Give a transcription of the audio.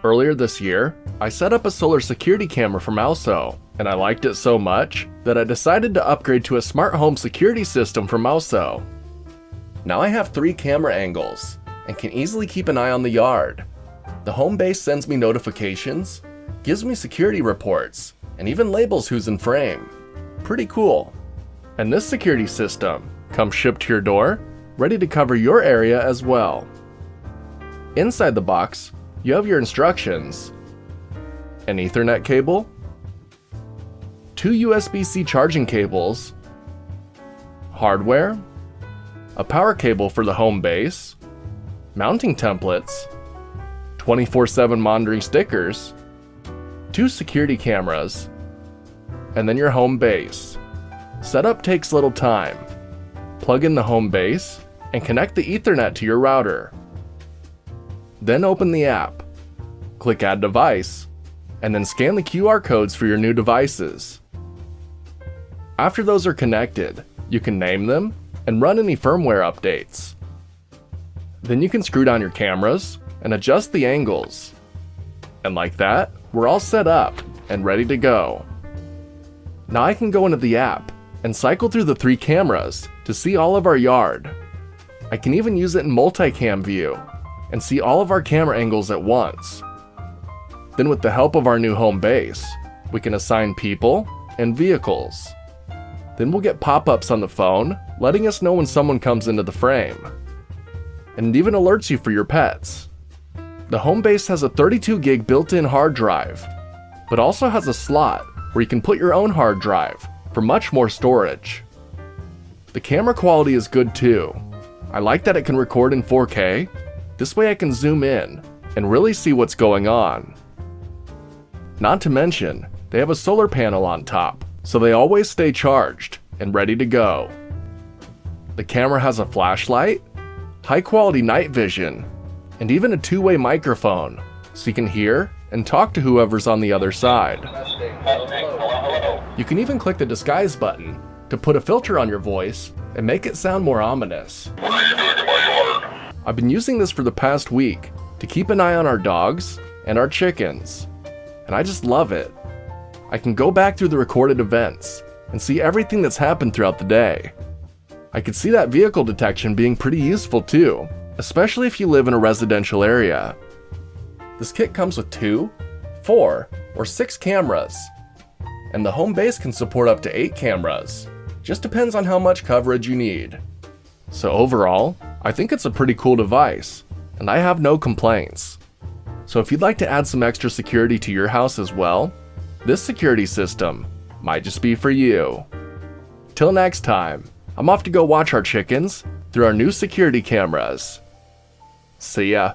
Earlier this year, I set up a solar security camera from Aosu, and I liked it so much that I decided to upgrade to a smart home security system from Aosu. Now I have 3 camera angles, and can easily keep an eye on the yard. The home base sends me notifications, gives me security reports, and even labels who's in frame. Pretty cool. And this security system comes shipped to your door, ready to cover your area as well. Inside the box, you have your instructions, an Ethernet cable, 2 USB-C charging cables, hardware, a power cable for the home base, mounting templates, 24/7 monitoring stickers, 2 security cameras, and then your home base. Setup takes little time. Plug in the home base and connect the Ethernet to your router. Then open the app, click Add Device, and then scan the QR codes for your new devices. After those are connected, you can name them and run any firmware updates. Then you can screw down your cameras and adjust the angles. And like that, we're all set up and ready to go. Now I can go into the app and cycle through the 3 cameras to see all of our yard. I can even use it in multicam view and see all of our camera angles at once. Then with the help of our new home base, we can assign people and vehicles. Then we'll get pop-ups on the phone letting us know when someone comes into the frame. And it even alerts you for your pets. The home base has a 32 gig built-in hard drive, but also has a slot where you can put your own hard drive for much more storage. The camera quality is good too. I like that it can record in 4K. This way I can zoom in and really see what's going on. Not to mention, they have a solar panel on top, so they always stay charged and ready to go. The camera has a flashlight, high quality night vision, and even a 2-way microphone, so you can hear and talk to whoever's on the other side. You can even click the disguise button to put a filter on your voice and make it sound more ominous. I've been using this for the past week to keep an eye on our dogs and our chickens, and I just love it. I can go back through the recorded events and see everything that's happened throughout the day. I could see that vehicle detection being pretty useful too, especially if you live in a residential area. This kit comes with 2, 4, or 6 cameras, and the home base can support up to 8 cameras. Just depends on how much coverage you need. So overall, I think it's a pretty cool device, and I have no complaints. So if you'd like to add some extra security to your house as well, this security system might just be for you. Till next time, I'm off to go watch our chickens through our new security cameras. See ya.